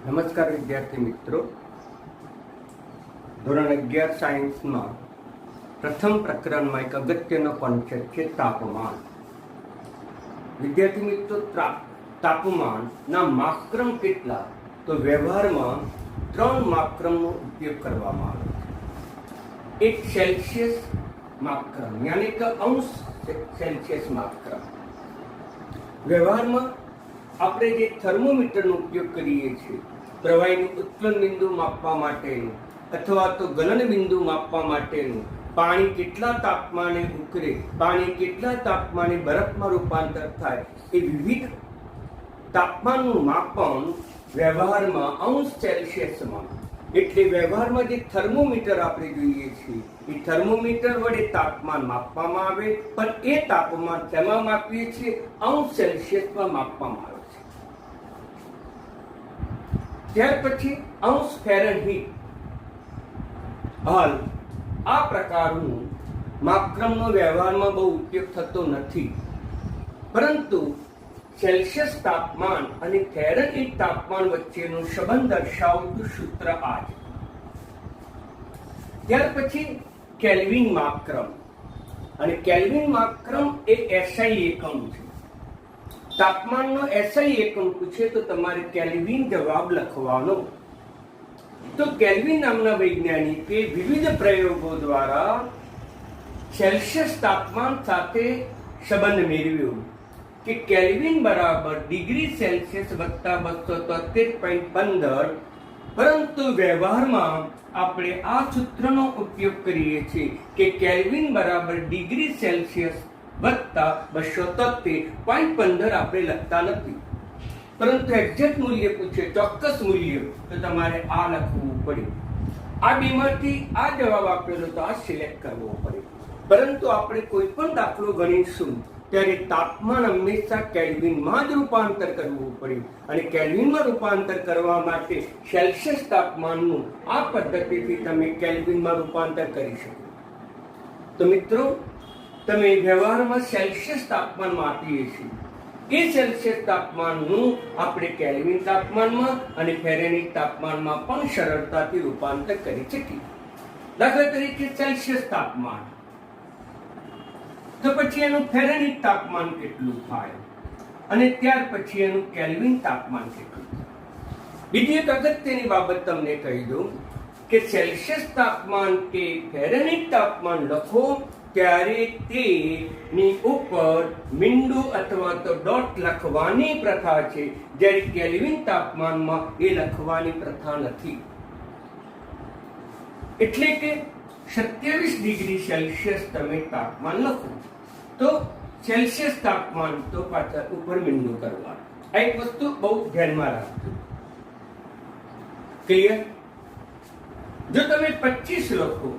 નમસ્કાર વિદ્યાર્થી મિત્રો, ધોરણ 11 સાયન્સમાં પ્રથમ પ્રકરણમાં એક અગત્યનો કોન્સેપ્ટ છે તાપમાન. વિદ્યાર્થી મિત્રો, તાપમાનના માપક્રમ કેટલા? તો વ્યવહારમાં 3 માપક્રમનો ઉપયોગ કરવામાં આવે છે. એક સેલ્સિયસ માપક્રમ યાની કે અંશ સેલ્સિયસ માપક્રમ. વ્યવહારમાં આપણે જે થર્મોમીટરનો ઉપયોગ કરીએ છીએ પ્રવાહીનું ઉત્કલન બિંદુ માપવા માટેનું અથવા તો ગલન બિંદુ માપવા માટેનું, પાણી કેટલા તાપમાને ઉકળે, પાણી કેટલા તાપમાને બરફમાં રૂપાંતર થાય, એ વિવિધ તાપમાનનું માપન વ્યવહારમાં અંશ સેલ્સિયસમાં. એટલે વ્યવહારમાં જે થર્મોમીટર આપણે જોઈએ છીએ એ થર્મોમીટર વડે તાપમાન માપવામાં આવે, પણ એ તાપમાન શેમાં માપીએ છીએ? અંશ સેલ્સિયસમાં માપવામાં આવે છે. ત્યાર પછી અંશ ફેરનહીટ. હાલ આ પ્રકારનું માપક્રમનો વ્યવહારમાં બહુ ઉપયોગ થતો નથી, પરંતુ સેલ્સિયસ તાપમાન અને ફેરનહીટ તાપમાન વચ્ચેનો સંબંધ દર્શાવતું સૂત્ર આ છે. ત્યાર પછી કેલ્વિન માપક્રમ. અને કેલ્વિન માપક્રમ એ SI એકમ છે. તાપમાનનો SI એકમ પૂછે તો તમારે કેલ્વિન જવાબ લખવાનો. તો કેલ્વિન નામના વૈજ્ઞાનિકે વિવિધ પ્રયોગો દ્વારા સેલ્સિયસ તાપમાન સાથે સંબંધ મેળવ્યો કે કેલ્વિન બરાબર ડિગ્રી સેલ્સિયસ વત્તા 273.15. પરંતુ વ્યવહારમાં આપણે આ સૂત્રનો ઉપયોગ કરીએ છીએ કે કેલ્વિન બરાબર ડિગ્રી સેલ્સિયસ વત્તા 273.15 આપણે લખતા નથી. પરંતુ એક્ઝેક્ટ મૂલ્ય પૂછે, ચોક્કસ મૂલ્ય, તો તમારે આ લખવું પડે. આ બેમાંથી આ જવાબ આપેલો તો આ સિલેક્ટ કરવો પડે. પરંતુ આપણે કોઈ પણ દાખલો ગણીશું ત્યારે તાપમાન હંમેશા કેલ્વિનમાં જ રૂપાંતર કરવું પડે, અને કેલ્વિનમાં રૂપાંતર કરવા માટે સેલ્સિયસ તાપમાનનું આ પદ્ધતિથી તમે કેલ્વિનમાં રૂપાંતર કરી શકો. તો મિત્રો, તમે વ્યવહારમાં સેલ્સિયસ તાપમાન માપીએ છીએ, એ સેલ્સિયસ તાપમાનનું આપણે કેલ્વિન તાપમાનમાં અને ફેરનહીટ તાપમાનમાં પણ સરળતાથી રૂપાંતર કરી શકીએ. દાખલા તરીકે સેલ્સિયસ તાપમાન, તો પછી એનું ફેરનહીટ તાપમાન કેટલું થાય, અને ત્યાર પછી એનું કેલ્વિન તાપમાન કેટલું થાય. બીજી એક અગત્યની બાબત તમને કહી દઉં કે સેલ્સિયસ તાપમાન કે ફેરનહીટ તાપમાન લખો ત્યારે તેની ઉપર મીંડું અથવા તો ડોટ લખવાની પ્રથા છે, જ્યારે કેલ્વિન તાપમાનમાં એ લખવાની પ્રથા નથી. એટલે કે 27 ડિગ્રી સેલ્સિયસ તમે તાપમાન લખો તો સેલ્સિયસ તાપમાન તો પાછળ ઉપર મીંડું કરવાનું. આ એક વસ્તુ બહુ ધ્યાનમાં રાખજો. ક્લિયર? જો તમે 25 લખો,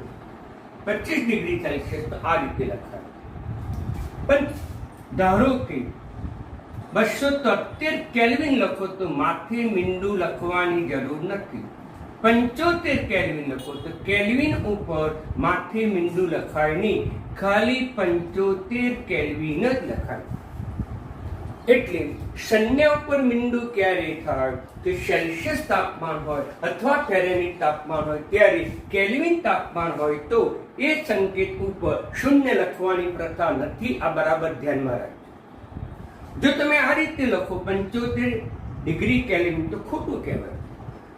25 ડિગ્રી સેલ્સિયસ, તો આ રીતે લખાય. પણ ધારો કે 273 કેલ્વિન લખો તો માથે મીંડું લખવાની જરૂર નથી. 75 કેલ્વિન લખો તો કેલ્વિન ઉપર માથે મીંડું લખાય નહીં, ખાલી 75 કેલ્વિન જ લખાય. એટલે શૂન્ય ઉપર મીંડું ક્યારે થાય? કે સેલ્સિયસ તાપમાન હોય અથવા ફેરનહીટ તાપમાન હોય ત્યારે. કેલ્વિન તાપમાન હોય તો એ સંકેત ઉપર શૂન્ય લખવાની પ્રથા નથી. આ બરાબર ધ્યાનમાં રાખજો. જો તમે આ રીતે લખો 75 ડિગ્રી કેલ્વિન તો ખોટું કહેવાય,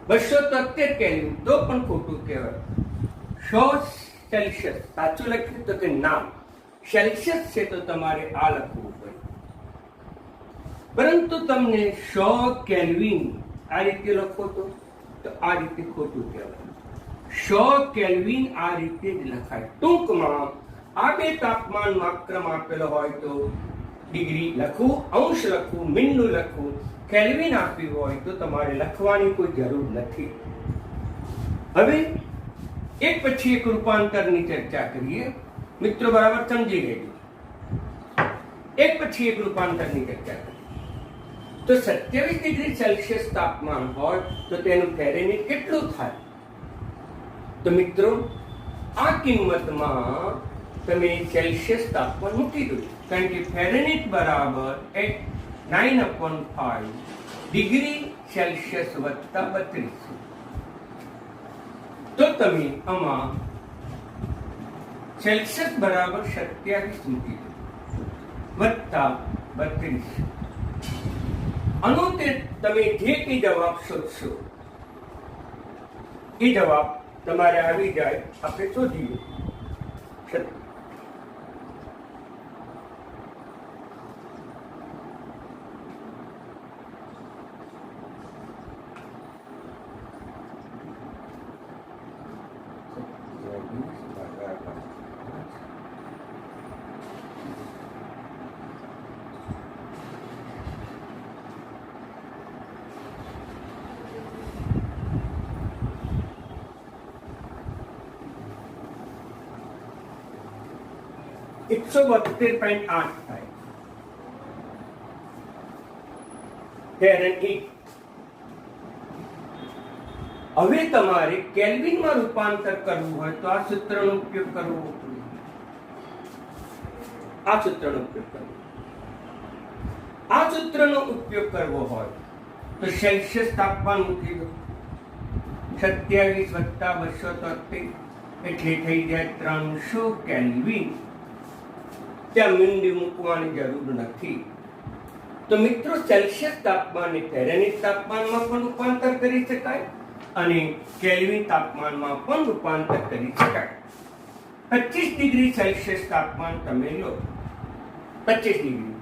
273 કેલ્વિન તો પણ ખોટું કહેવાય. 100 સેલ્સિયસ સાચું લખ્યું તો કે ના, સેલ્સિયસ છે તો તમારે આ લખવું પડે. પરંતુ તમને 100 કેલ્વિન આ રીતે લખો તો આ રીતે ખોટું કહેવાય. 100 કેલ્વિન આ રીતે જ લખાય. ટૂંકમાં આ બે તાપમાન માપક્રમ આપેલો હોય તો ડિગ્રી લખવું, અંશ લખવું, મીંડું લખવું. કેલ્વિન આપ્યું હોય તો તમારે લખવાની કોઈ જરૂર નથી. હવે એક પછી એક રૂપાંતરની ચર્ચા કરીએ. મિત્રો બરાબર સમજી લેજો. એક પછી એક રૂપાંતરની ચર્ચા કરીએ. તો 27 ડિગ્રી સેલ્સિયસ તાપમાન હોય તો તેનું ફેરનહીટ કેટલું થાય? તો મિત્રો, આ કિંમતમાં તમે સેલ્સિયસ તાપમાન મૂકી દો, કારણ કે ફેરનહીટ બરાબર 9/5 ડિગ્રી સેલ્સિયસ વત્તા 32. તો તમે આમાં સેલ્સિયસ બરાબર 27 મૂકી દો વત્તા 32. આનો તે તમે જે કઈ જવાબ શોધશો એ જવાબ તમારે આવી જાય. આપણે શોધીએ. એકસો 72.8 થાય ફેરનહીટ. હવે તમારે કેલ્વિનમાં રૂપાંતર કરવું હોય તો આ સૂત્રનો ઉપયોગ કરવો. આ સૂત્રનો ઉપયોગ કરવો. આ સૂત્રનો ઉપયોગ કરવો હોય તો સેલ્સિયસ તાપમાન મૂકી દો 27 વત્તા 273 એટલે થઈ જાય 300 કેલ્વિન. ત્યાં મીંડી મૂકવાની જરૂર નથી. તો મિત્રો, સેલ્સિયસ તાપમાનને ફેરનહીટ તાપમાનમાં પણ રૂપાંતર કરી શકાય અને કેલ્વિન તાપમાનમાં પણ રૂપાંતર કરી શકાય. 25 ડિગ્રી સેલ્સિયસ તાપમાન તમે લો, 25 ડિગ્રી.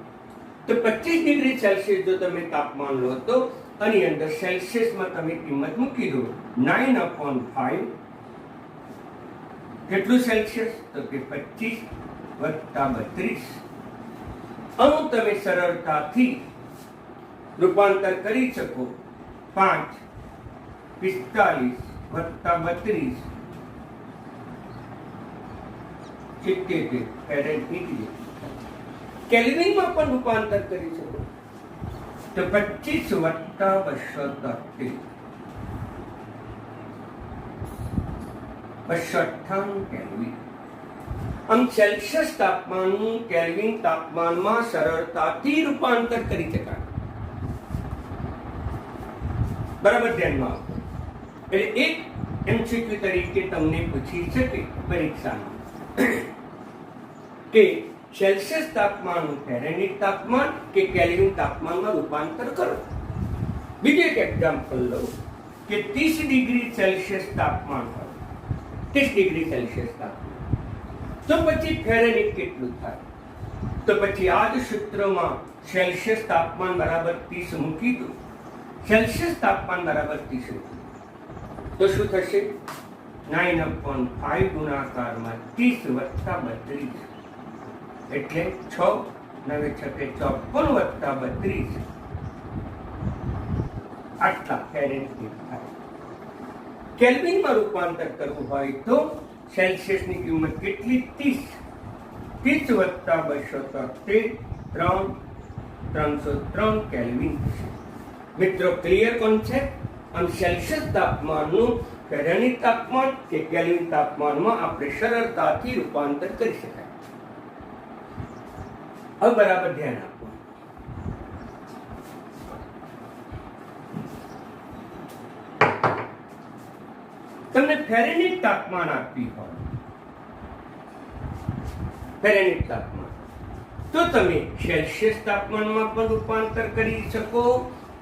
તો 25 ડિગ્રી સેલ્સિયસ જો તમે તાપમાન લો તો આની અંદર સેલ્સિયસમાં તમે કિંમત મૂકી દો 9/5. કેટલું સેલ્સિયસ? તો કે 25 વત્તા 32. આનું તમે સરળતાથી રૂપાંતર કરી શકો. 5 45 વત્તા 32 77 ફેરનહીટ. કેલ્વિનમાં પણ રૂપાંતર કરી શકો તો 25 વત્તા 273 298 કેલ્વિન. આમ સેલ્સિયસ તાપમાનનું કેલ્વિન તાપમાનમાં સરળતાથી રૂપાંતર કરી શકાય. બરાબર ધ્યાનમાં આપો. એટલે એક એમસીક્યુ તરીકે તમને પૂછી શકે પરીક્ષામાં કે સેલ્સિયસ તાપમાનનું ફેરનહીટ તાપમાન કે કેલ્વિન તાપમાનમાં રૂપાંતર કરો. બીજું એક એક્ઝામ્પલ લઉં કે 30 ડિગ્રી સેલ્સિયસ તાપમાન હોય, 30 ડિગ્રી સેલ્સિયસ તાપમાન, તો પછી ફેરનહીટ કેટલું થાય? તો પછી આ જ સૂત્રમાં સેલ્સિયસ તાપમાન બરાબર 30 મૂકી દો. સેલ્સિયસ તાપમાન બરાબર 30 તો શું થશે? 9/5 ગુણાકારમાં 30 વત્તા 32 એટલે 6 9 54 વત્તા 32 આટલા ફેરનહીટ થાય. કેલ્વિનમાં રૂપાંતર કરવું હોય તો સેલ્સિયસની કિંમત કેટલી? 30 વત્તા 273 303 કેલ્વિન. મિત્રો, ક્લિયર કોન્સેપ્ટ? આમ સેલ્સિયસ તાપમાનનું ફેરનહીટ તાપમાન કે કેલ્વિન તાપમાનમાં આપણે સરળતાથી રૂપાંતર કરી શકાય. હવે બરાબર ધ્યાન આપો. તમને ફેરનહીટ તાપમાન આપી હોય, ફેરનહીટ તાપમાન, તો તમે સેલ્સિયસ તાપમાનમાં પણ રૂપાંતર કરી શકો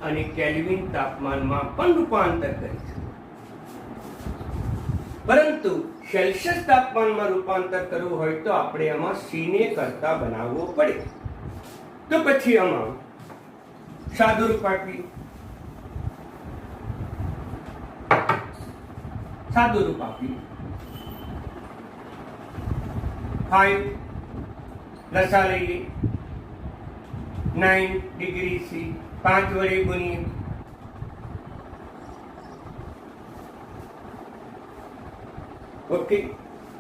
અને કેલ્વિન તાપમાનમાં પણ રૂપાંતર કરી શકો. પરંતુ સેલ્સિયસ તાપમાનમાં રૂપાંતર કરવું હોય તો આપણે આમાં C ને કરતા બનાવવો પડે. તો પછી આમાં સાદું રૂપ આપી, સાદું રૂપ આપી 5 લસા લઈએ 9 ડિગ્રી C 5 વડે ગુણીએ ઓકે.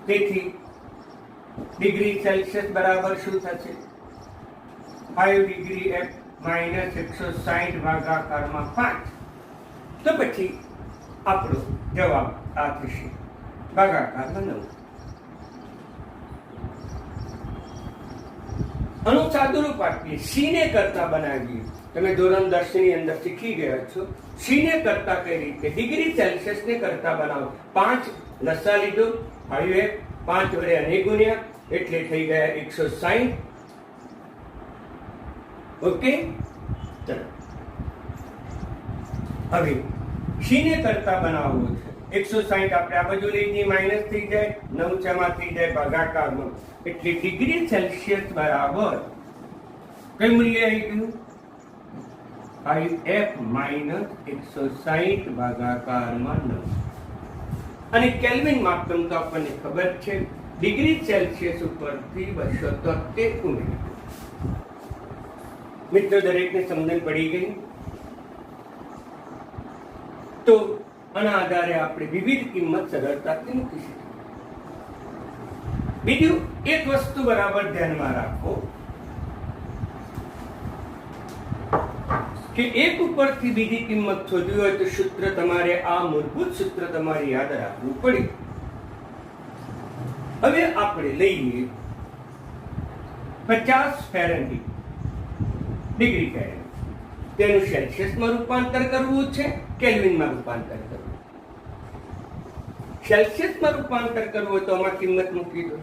તેથી ડિગ્રી સેલ્સિયસ બરાબર શું થશે? 5 ડિગ્રી F માઇનસ 160 ભાગાકારમાં 5. તો પછી આપણો જવાબ આ થશે ભાગાકારમાં 9. આનું સાદુરૂપ આપીએ, સી ને કરતા બનાવીએ. તમે ધોરણ 10 ની અંદર શીખી ગયા છો. સી ને કરતા કઈ રીતે? ડિગ્રી સેલ્સિયસ ને કરતા બનાવો. 5 લસા લીધો, 5 વડે અને ગુણ્યા એટલે થઈ ગયા 160. ઓકે, ચલો હવે સી ને કરતા બનાવવો છે. 160 આપણે આ બાજુ લઈ જઈએ, માઇનસ થઈ જાય, 9 માં થઈ જાય ભાગાકારમાં, એટલે ડિગ્રી સેલ્સિયસ બરાબર કઈ મૂલ્ય આવી ગયું? 5f minus 160 ભાગાકારમાં 9. અને કેલ્વિન માપદંડ તો આપણને ખબર છે, ડિગ્રી સેલ્સિયસ ઉપરથી 273 ઉમેરી. મિત્રો, દરેકને સમજણ પડી ગઈ? તો આના આધારે આપણે વિવિધ કિંમત સરળતાથી મૂકી શકીએ. બીજું એક વસ્તુ બરાબર ધ્યાનમાં રાખો કે એક ઉપરથી બીજી કિંમત શોધવી હોય તો સૂત્ર તમારે આ મૂળભૂત સૂત્ર તમારે યાદ રાખવું પડે. હવે આપણે લઈએ 50 ફેરનહીટ ડિગ્રી ફેરનહીટ. તેનું સેલ્સિયસમાં રૂપાંતર કરવું છે, કેલ્વિનમાં રૂપાંતર કરવું. સેલ્સિયસમાં રૂપાંતર કરવું હોય તો આમાં કિંમત મૂકી દો.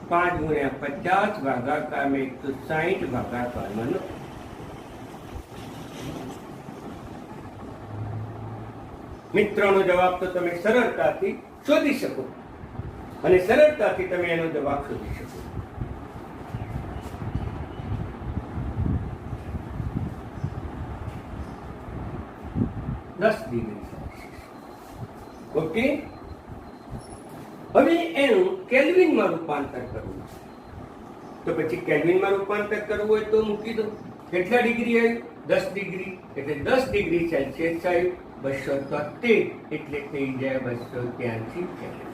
5 ગુણ્યા 50 ભાગાકારમાં 160 ભાગાકારમાં 9. મિત્રોનો જવાબ તો તમે સરળતાથી શોધી શકો અને સરળતાથી તમે એનો જવાબ શોધી શકો. Degree Celsius. ઓકે, હવે એનું કેલ્વિનમાં રૂપાંતર કરવું છે. તો પછી કેલ્વિનમાં રૂપાંતર કરવું હોય તો મૂકી દો. કેટલા ડિગ્રી આવ્યું? 10 ડિગ્રી, એટલે 10 ડિગ્રી સેલ્સિયસ આવ્યું. 273 એટલે થઈ જાય 283 કેલ્વિન.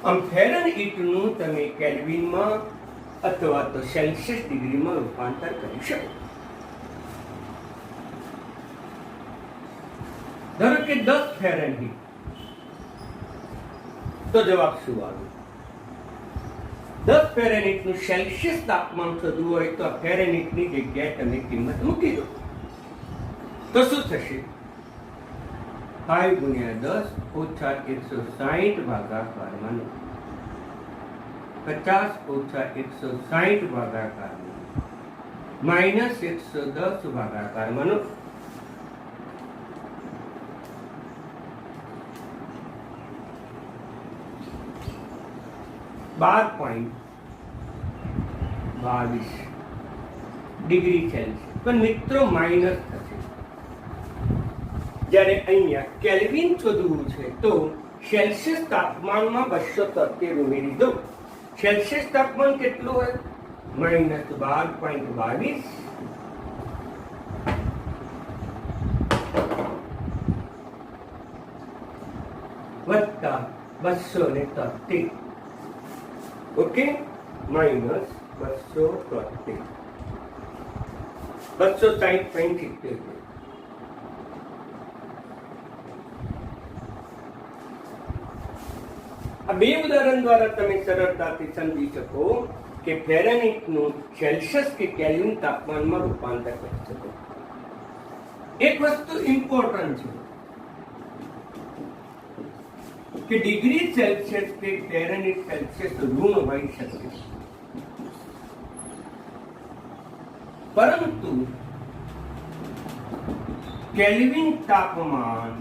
આમ ફેરનહીટનું તમે કેલ્વિનમાં અથવા તો સેલ્સિયસ ડિગ્રીમાં રૂપાંતર કરી શકો. ધારો કે 10 ફેરનહીટ, તો જવાબ શું આવે? 10 ફેરનહીટનું સેલ્સિયસ તાપમાન શોધવું હોય તો ફેરનહીટની જગ્યાએ તમે કિંમત મૂકી દો. તો શું થશે? 5 ગુણ્યા 10 ઓછા 160 ભાગાકારમાં 50 ઓછા 160 ભાગાકારમાં માઇનસ 110 ભાગાકારમાં 12.22 ડિગ્રી સેલ્સિયસ. પણ મિત્રો માઇનસ થશે. જ્યારે અહીંયા કેલ્વિન શોધવું છે તો સેલ્સિયસ તાપમાનમાં 273 ઉમેરી દો. સેલ્સિયસ તાપમાન કેટલું હોય? માઇનસ 12.22 વત્તા 273. Okay, minus 273, 260.70. આ બે ઉદાહરણ દ્વારા તમે સરળતાથી સમજી શકો કે ફેરનહીટનું સેલ્સિયસ કે કેલ્વિન તાપમાનમાં રૂપાંતર કરી શકો. એક વસ્તુ ઇમ્પોર્ટન્ટ છે કે ડિગ્રી સેલ્સિયસ કે ફેરનહીટ સેલ્સિયસ ઋણ હોઈ શકે, પરંતુ કેલ્વિન તાપમાન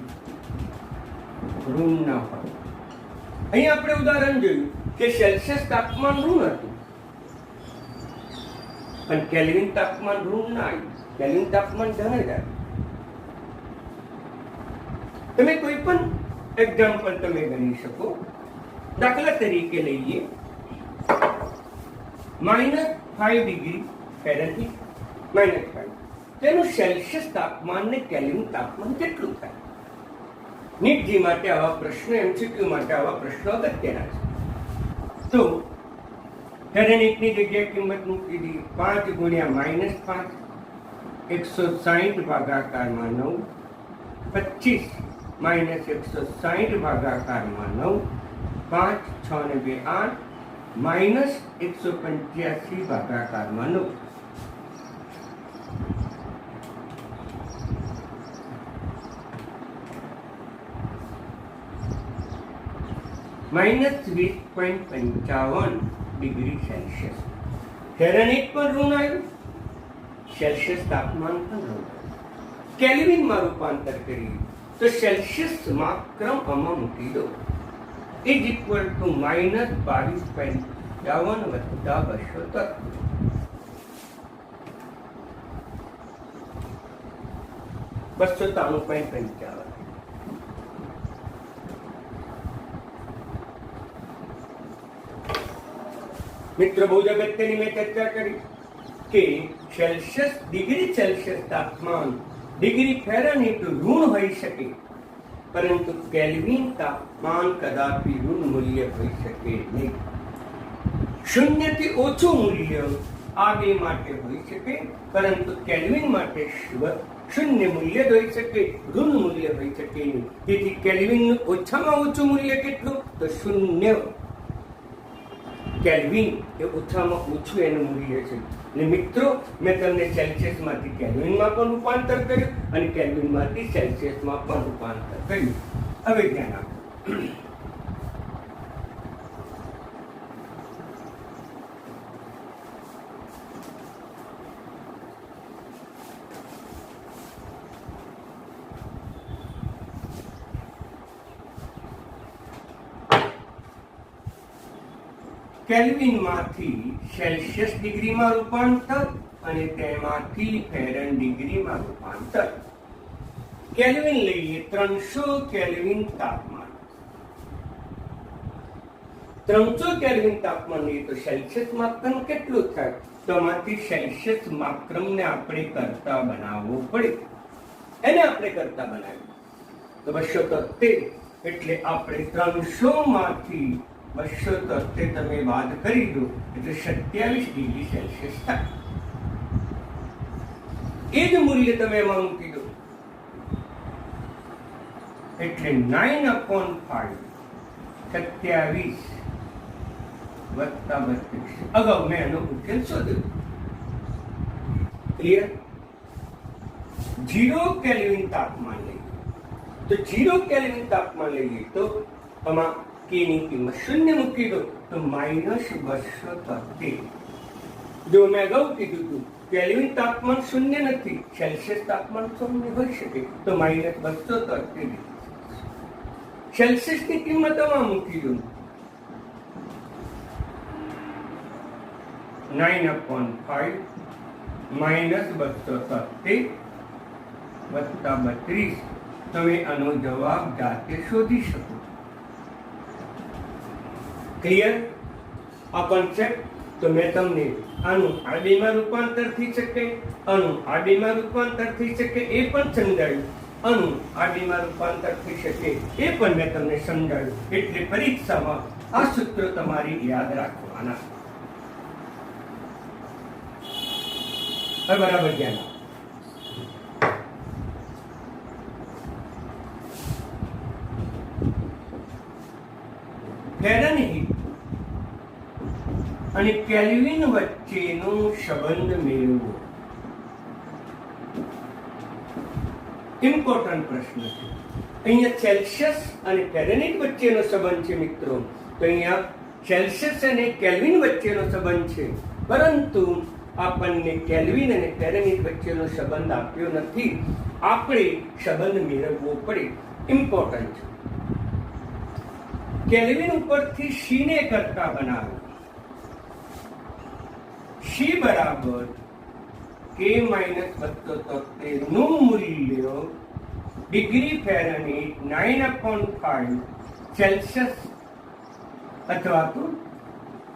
ઋણ ન હોય. અહીં આપણે ઉદાહરણ જોયું કે સેલ્સિયસ તાપમાન ઋણ હતું પણ કેલ્વિન તાપમાન ઋણ ના આવ્યું. કેલ્વિન તાપમાન ધન જ આવ્યું. તમે કોઈ પણ એક્ઝામ્પલ તમે ગણી શકો. દાખલા તરીકે લઈએ -5 ડિગ્રી ફેરનહીટ, -5. તેનું સેલ્સિયસ તાપમાન ને કેલ્વિન તાપમાન કેટલું થાય? નીટજી માટે આવા પ્રશ્નો, એમસીક્યુ માટે આવા પ્રશ્નો અગત્યના છે. તો ફેરનહીટની જગ્યાએ કિંમત મૂકી દઈએ. 5 ગુણ્યા -5 160 ભાગાકારમાં 9, 25 માઇનસ 160 ભાગાકારમાં 9, 5 6 ને 2 8, minus 185 ભાગાકારમાં 9 minus 20.55 degree Celsius. Fahrenheit પર ઋણ આવ્યું, સેલ્સિયસ તાપમાન પણ ઋણ આવ્યું. કેલ્વિનમાં રૂપાંતર કરીએ તો સેલ્સિયસ માત્રમ આમાં મૂકી દો ઇઝ ઇક્વલ ટુ માઇનસ 22.55 વત્તા 293.55. મિત્રો, બહુ જ અગત્યની મેં ચર્ચા કરી કે સેલ્સિયસ ડિગ્રી સેલ્સિયસ તાપમાન ડિગ્રી ફેરનહીટ ઋણ હોઈ શકે, પરંતુ કેલ્વિન તાપમાન કદાપી ઋણ મૂલ્ય હોઈ શકે નહીં. શૂન્યથી ઓછું મૂલ્ય આ બે માટે હોઈ શકે, પરંતુ કેલ્વિન માટે શૂન્ય મૂલ્ય જ હોઈ શકે, ઋણ મૂલ્ય હોઈ શકે નહીં. તેથી કેલ્વિનનું ઓછામાં ઓછું મૂલ્ય કેટલું? તો 0 કેલ્વિન એ ઓછામાં ઓછું એનું મૂલ્ય છે. અને મિત્રો, મેં તમને સેલ્સિયસમાંથી કેલ્વિનમાં પણ રૂપાંતર કર્યું અને કેલ્વિનમાંથી સેલ્સિયસમાં પણ રૂપાંતર કર્યું. હવે ધ્યાન આપો. કેલ્વિનમાંથી સેલ્સિયસ ડિગ્રીમાં રૂપાંતર અને તેમાંથી ફેરન ડિગ્રીમાં રૂપાંતર. કેલ્વિન લઈએ 300 કેલ્વિન તાપમાન. 300 કેલ્વિન તાપમાન લઈએ તો સેલ્સિયસ માત્રમ કેટલું થાય? તો આમાંથી સેલ્સિયસ માત્રમને આપણે કરતા બનાવવો પડે. એને આપણે કરતા બનાવીએ તો 273. એટલે આપણે 300 માંથી 273 તમે બાદ કરી દો એટલે 27 ડિગ્રી સેલ્સિયસ થાય. એ જ મૂલ્ય તમે એમાં મૂકી દો એટલે 9/5 27 વત્તા 32. અગાઉ મેં એનો ઉકેલ શોધ્યો. ક્લિયર? 0 કેલ્વિન તાપમાન લઈએ તો 0 કેલ્વિન તાપમાન લઈએ તો આમાં કે ની કિંમત 0 મૂકી દો તો -273. જો મેં અગાઉ કીધું હતું કેલ્વિન તાપમાન 0 નથી, સેલ્સિયસ તાપમાન 0 હોઈ શકે, તો -273. સેલ્સિયસ ની કિંમત આમાં મૂકી દો 9/5 -273 વત્તા 32. તમે આનો જવાબ જાતે શોધી શકો. ક્લિયર? આ કોન્સેપ્ટ તો મેં તમને આનું આડીમાં રૂપાંતર થઈ શકે, આનું આડીમાં રૂપાંતર થઈ શકે એ પણ સમજાવ્યું, આનું આડીમાં રૂપાંતર થઈ શકે એ પણ મેં તમને સમજાવ્યું. એટલે પરીક્ષામાં આ સૂત્રો તમારે યાદ રાખવાના. બરાબર ધ્યાન. ફેરનહીટ અને કેલ્વિન વચ્ચેનો સંબંધ મેળવવો ઇમ્પોર્ટન્ટ પ્રશ્ન છે. અહીંયા સેલ્સિયસ અને ફેરનહીટ વચ્ચેનો સંબંધ છે મિત્રો. તો અહીંયા સેલ્સિયસ અને કેલ્વિન વચ્ચેનો સંબંધ છે, પરંતુ આપણને કેલ્વિન અને ફેરનહીટ વચ્ચેનો સંબંધ આપ્યો નથી. આપણે સંબંધ મેળવવો પડે. ઇમ્પોર્ટન્ટ છે. કેલ્વિન ઉપરથી સી ને કરતા બનાવો. સી બરાબર K-72 નું મૂલ્ય ડિગ્રી ફેરનહીટ 9/5 સેલ્સિયસ અથવા તો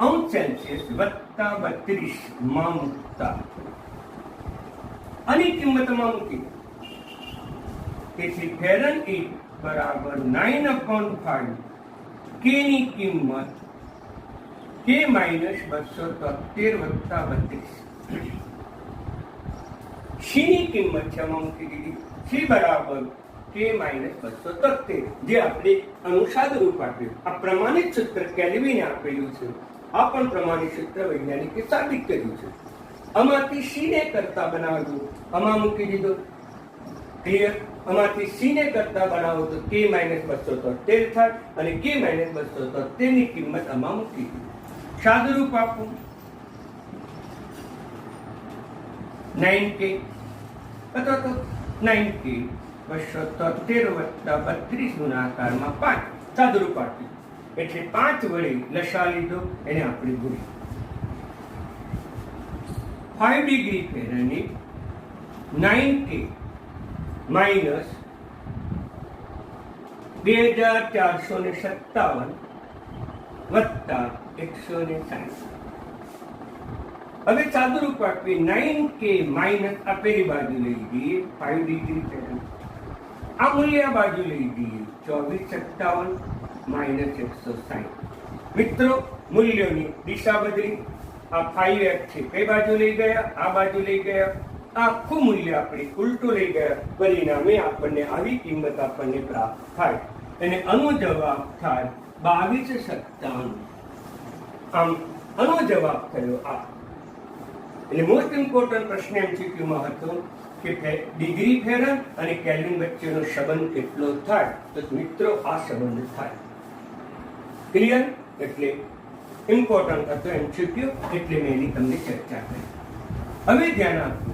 અંશ સેલ્સિયસ વત્તા 32 માં મૂકતા આની કિંમતમાં મૂકી. તેથી ફેરનહીટ બરાબર 9/5 K ની કિંમત K-273 વત્તા 32. સી ની કિંમત છે આમાં મૂકી દીધી. સી બરાબર K-273, જે આપણે અનુસાદ રૂપ આપ્યું. આ પ્રમાણિત સૂત્ર કેલ્વિને આપેલું છે. આ પણ પ્રમાણિત સૂત્ર વૈજ્ઞાનિકે સાબિત કર્યું છે. આમાંથી સી ને કરતા બનાવજો, આમાં મૂકી દીધો. ક્લિયર? આમાંથી સી ને કરતા બનાવો તો k - 273 થાય અને k - 273 ની કિંમત આમાં મૂકી દીધી. સાદુરૂપ આપો 9k અથવા તો 9k 273 + 32 ગુણાકારમાં 5 સાદુરૂપ આપ્યું એટલે 5 વડે લસા લીધો, એને આપણે ગુણ્યા 5 ડિગ્રી ફેરનહીટ 9k માઇનસ 2457 વત્તા 160. હવે સાદુરૂપ આપીએ 9k માઇનસ આપેલી બાજુ લઈ જઈએ 5 ડિગ્રી ફેરનહીટ, આ મૂલ્ય આ બાજુ લઈ જઈએ 2457 માઇનસ 160. મિત્રો મૂલ્યોની દિશા બદલી, આ 5f છે કઈ બાજુ લઈ ગયા, આ બાજુ લઈ ગયા, આખું મૂલ્ય આપણે ઉલટું લઈ ગયા, પરિણામે આપણને આવી કિંમત આપણને પ્રાપ્ત થાય અને આનો જવાબ થાય 2257. આમ આનો જવાબ થયો આ. એટલે મોસ્ટ ઇમ્પોર્ટન્ટ પ્રશ્ન એમસીક્યુમાં હતો કે ડિગ્રી ફેરન અને કેલ્વિન વચ્ચેનો સંબંધ કેટલો થાય, તો મિત્રો આ સંબંધ થાય. ક્લિયર? એટલે ઇમ્પોર્ટન્ટ હતો એમસીક્યુ, એટલે મેં એની તમને ચર્ચા કરી. હવે ધ્યાન આપો,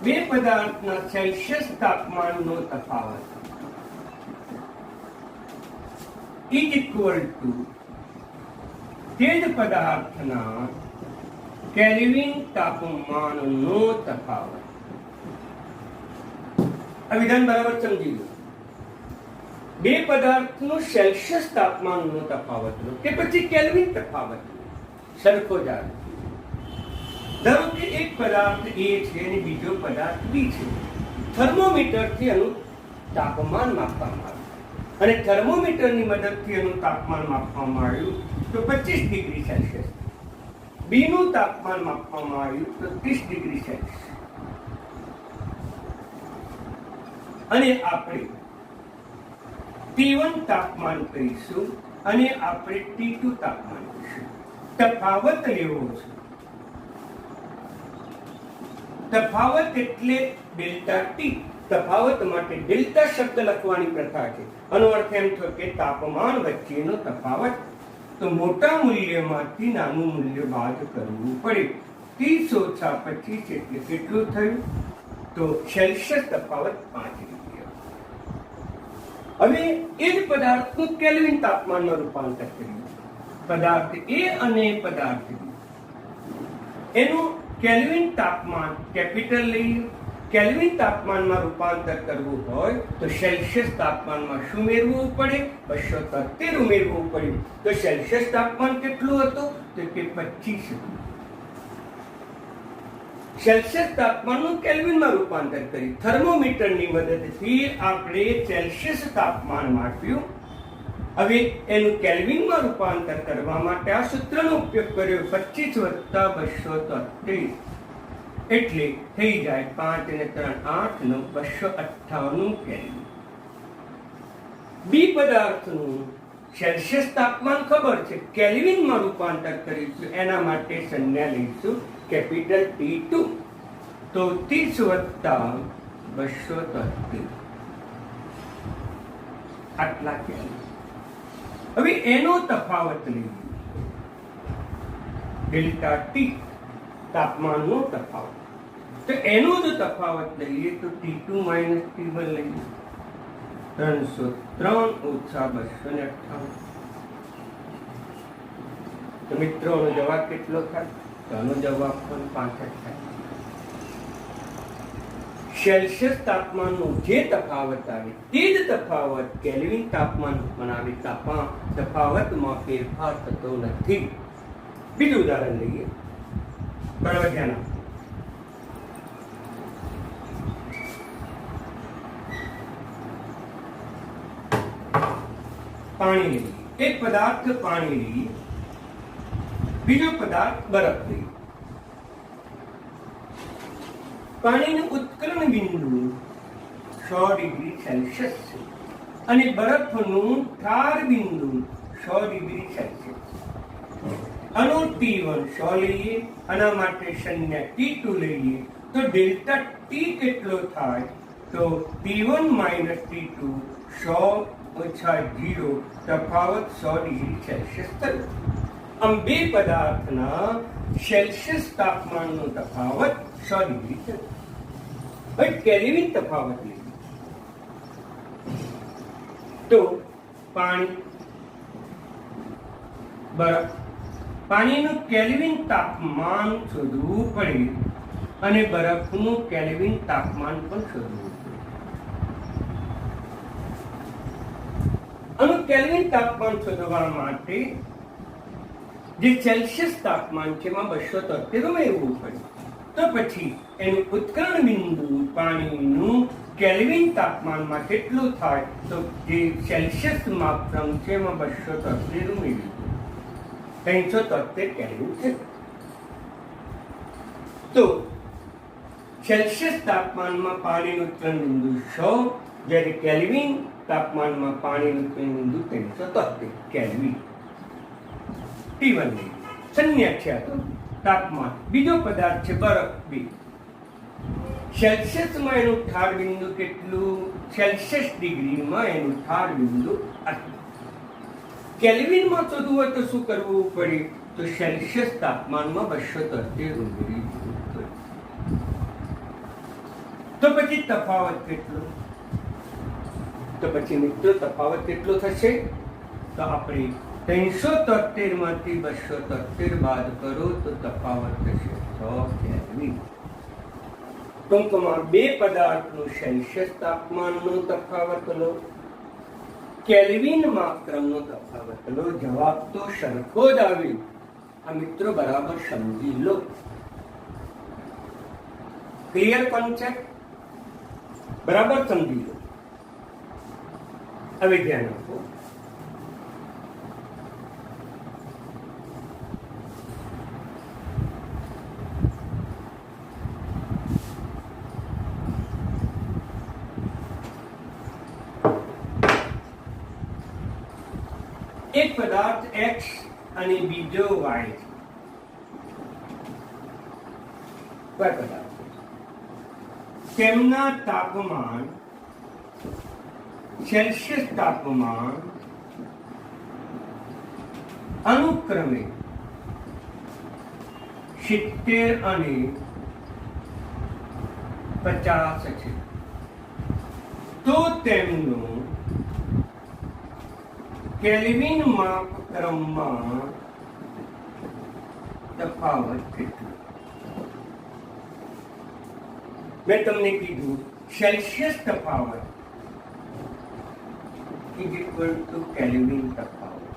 બે પદાર્થના સેલ્સિયસ તાપમાનનો તફાવત ઇઝ ઇક્વલ ટુ તે જ પદાર્થના કેલ્વિન તાપમાનનો તફાવત. આ વિધાન બરાબર સમજી લો. બે પદાર્થનું સેલ્સિયસ તાપમાનનો તફાવત લો કે પછી કેલ્વિન તફાવત સરખો જ આવે. ધારો કે એક પદાર્થ A છે અને બીજો પદાર્થ B છે. થર્મોમીટરથી એનું તાપમાન માપવામાં આવે અને થર્મોમીટરની મદદથી એનું તાપમાન માપવામાં આવ્યું તો 25 ડિગ્રી સેલ્સિયસ. B નું તાપમાન માપવામાં આવ્યું તો 30 ડિગ્રી સેલ્સિયસ. અને આપણે T1 તાપમાન કહીશું અને આપણે T2 તાપમાન કહીશું. તફાવત લેવો છે. તફાવત એટલે ડેલ્ટા ટી. તફાવત માટે ડેલ્ટા શબ્દ લખવાની પ્રથા છે. આનો અર્થ એમ થયો કે તાપમાન વચ્ચેનો તફાવત. તો મોટા મૂલ્યમાંથી નાનું મૂલ્ય બાદ કરવું પડે. 30 ઓછા 25 એટલે કેટલું થયું? તો સેલ્સિયસ તફાવત 5 ડિગ્રી. હવે એ જ પદાર્થનું કેલ્વિન તાપમાનમાં રૂપાંતર કર્યું. પદાર્થ A અને પદાર્થ B, એનું કેલ્વિન તાપમાન કેપિટલ લઈએ. કેલ્વિન તાપમાનમાં રૂપાંતર કરવું હોય તો સેલ્સિયસ તાપમાનમાં શું ઉમેરવું પડે? 273 ઉમેરવું પડ્યું. તો સેલ્સિયસ તાપમાન કેટલું હતું? તો કે 25. સેલ્સિયસ તાપમાનનું કેલ્વિનમાં રૂપાંતર કરી થર્મોમીટરની મદદથી આપણે સેલ્સિયસ તાપમાન માપ્યું. હવે એનું કેલ્વિનમાં રૂપાંતર કરવા માટે આ સૂત્રનો ઉપયોગ કર્યો. 25 + 273 એટલે થઈ જાય 5 અને 3 8 9 258 કેલ્વિન. બી પદાર્થનું સેલ્સિયસ તાપમાન ખબર છે, કેલ્વિનમાં રૂપાંતર કરીશું. એના માટે સંજ્ઞા લઈશું કેપિટલ T2. તો 30 + 273 આટલા કેલ્વિન. હવે એનો તફાવત લઈએ. ડેલ્ટા ટી તાપમાનનો તફાવત. તો એનો જો તફાવત લઈએ તો T2 - T1 લઈએ. 303 ઓછા 258. તો મિત્રો આનો જવાબ કેટલો થાય? તો આનો જવાબ પણ 65 થાય. સેલ્સિયસ તાપમાનનો જે તફાવત આવે તે જ તફાવત કેલ્વિન તાપમાનમાં આવે. તફાવતમાં ફેરફાર થતો નથી. બીજું ઉદાહરણ લઈએ. બરાબર ધ્યાન આપો. પાણી લઈએ. એક પદાર્થ પાણી લઈએ, બીજો પદાર્થ બરફ લઈએ. પાણીનું ઉત્કલન બિંદુ 100 ડિગ્રી સેલ્સિયસ છે અને બરફનું ઠાર બિંદુ 100 ડિગ્રી સેલ્સિયસ. આનું T1 100 લઈએ, આના માટે શૂન્ય T2 લઈએ તો ડેલ્ટા T કેટલો થાય? તો T1 માઇનસ T2 100 ઓછા 0 તફાવત 100 ડિગ્રી સેલ્સિયસ થયો. આમ બે પદાર્થના સેલ્સિયસ તાપમાનનો તફાવત 100 ડિગ્રી થયો. હવે કેલ્વિન તફાવત લઈએ તો પાણી, બરફ, પાણીનું કેલ્વિન તાપમાન શોધવું પડે અને બરફનું કેલ્વિન તાપમાન પણ શોધવું પડે. આનું કેલ્વિન તાપમાન શોધવા માટે જે સેલ્સિયસ તાપમાન છે એમાં 273 ઉમેરવું પડે. તો પછી એનું ઉત્કલન બિંદુ પાણીનું કેલ્વિન તાપમાનમાં કેટલું થાય? તો જે સેલ્સિયસ માપક્રમ છે એમાં 273 ઉમેર્યું, 373 કેલ્વિન છે. તો સેલ્સિયસ તાપમાનમાં પાણીનું ઉત્કલન બિંદુ 100, જ્યારે કેલ્વિન તાપમાનમાં પાણીનું ઉત્કલન બિંદુ 373 કેલ્વિન. T1 લઈએ, શૂન્ય છે તો તાપમાન. બીજો પદાર્થ છે બરફ, બી. સેલ્સિયસમાં એનું ઠાર બિંદુ કેટલું? સેલ્સિયસ ડિગ્રીમાં એનું ઠાર બિંદુ આટલું. કેલ્વિનમાં શોધવું હોય તો શું કરવું પડે? તો સેલ્સિયસ તાપમાનમાં 273 ઉમેરી દેવું પડે. તો પછી તફાવત કેટલો? તો પછી મિત્રો તફાવત કેટલો થશે? તો આપણે 373 માંથી 273 બાદ કરો તો તફાવત થશે 100 કેલ્વિન. ટૂંકમાં બે પદાર્થનું સેલ્સિયસ તાપમાનનો તફાવત લો, કેલ્વિન માપક્રમનો તફાવત લો, જવાબ તો સરખો જ આવે. આ મિત્રો બરાબર સમજી લો. Clear concept? બરાબર સમજી લો. હવે ધ્યાન આપો. એક પદાર્થ X અને બીજો Y છે. પદાર્થ તેમના તાપમાન, સેલ્સિયસ તાપમાન અનુક્રમે 70 અને 50 છે. તો તેમનું કેલ્વિન માપક્રમમાં તફાવત કેટલો? મેં તમને કીધું સેલ્સિયસ તફાવત ઇઝ ઇક્વલ ટુ કેલ્વિન તફાવત.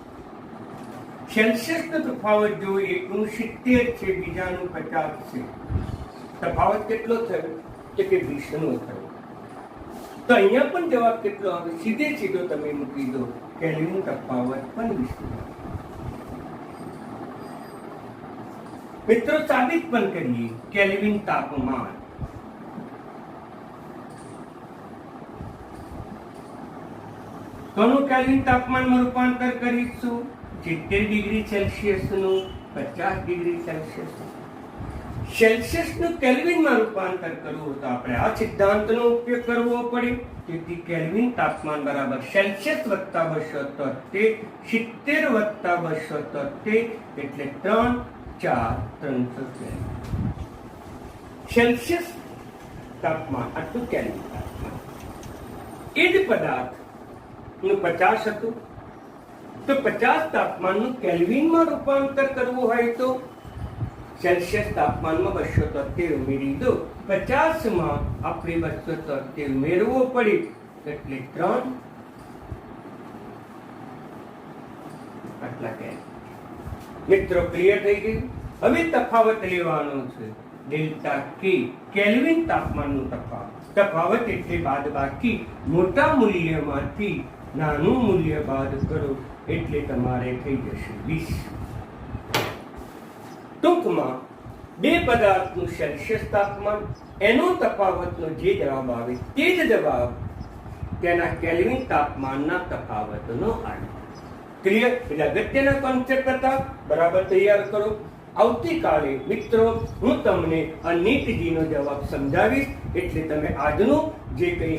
સેલ્સિયસનો તફાવત જો એકનું 70 છે, બીજાનું 50 છે, તફાવત કેટલો થયો? તો કે 20 નો થયો. તો અહીંયા પણ જવાબ કેટલો આવે? સીધે સીધો તમે મૂકી દો, કેલ્વિન તફાવત પણ 20. મિત્રો સાબિત પણ કરીએ. કેલ્વિન તાપમાન કોનું કેલ્વિન તાપમાનમાં રૂપાંતર કરીશું? 70 ડિગ્રી સેલ્સિયસનું 50 ડિગ્રી સેલ્સિયસ. સેલ્સિયસનું કેલ્વિનમાં રૂપાંતર કરવું તો આપણે આ સિદ્ધાંતનો ઉપયોગ કરવો પડે. તેથી કેલ્વિન તાપમાન બરાબર સેલ્સિયસ વત્તા 273, 70 વત્તા 273 એટલે 3, 4, 300 કેલ્વિન. સેલ્સિયસ તાપમાન આટલું કેલ્વિન તાપમાન. એ જ પદાર્થ 50 હતું તો 50 તાપમાનનું કેલ્વિનમાં રૂપાંતર કરવું હોય તો સેલ્સિયસ તાપમાનમાં 273 ઉમેરી દો. 50માં આપણે 273 ઉમેરવો પડે એટલે 3 આટલા કેલ્વિન. મિત્રો ક્લિયર થઈ ગયું? હવે તફાવત લેવાનો છે ડેલ્ટા કે, કેલ્વિન તાપમાનનું તફાવત. તફાવત એટલે બાદબાકી. મોટા મૂલ્યમાંથી નાનું મૂલ્ય બાદ કરો એટલે તમારે થઈ જશે 20. ટૂંકમાં બે પદાર્થનું સેલ્સિયસ તાપમાન, એનો તફાવતનો જે જવાબ આવે તે જ જવાબ તેના કેલ્વિન તાપમાનના તફાવતનો આવે. ક્લિયર? એટલે અગત્યના કોન્સેપ્ટ હતા, બરાબર તૈયાર કરો. આવતીકાલે મિત્રો હું તમને આ નીટજીનો જવાબ સમજાવીશ, એટલે તમે આજનું જે કંઈ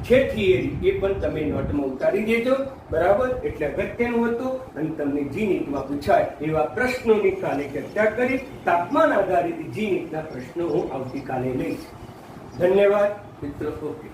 છે થિયરી એ પણ તમે નોટમાં ઉતારી દેજો, બરાબર? એટલે અગત્યનું હતું. અને તમને જી નીટમાં પૂછાય એવા પ્રશ્નોની કાલે ચર્ચા કરી. તાપમાન આધારિત જી નીટના પ્રશ્નો હું આવતીકાલે લઈશ. ધન્યવાદ મિત્રો. ઓકે.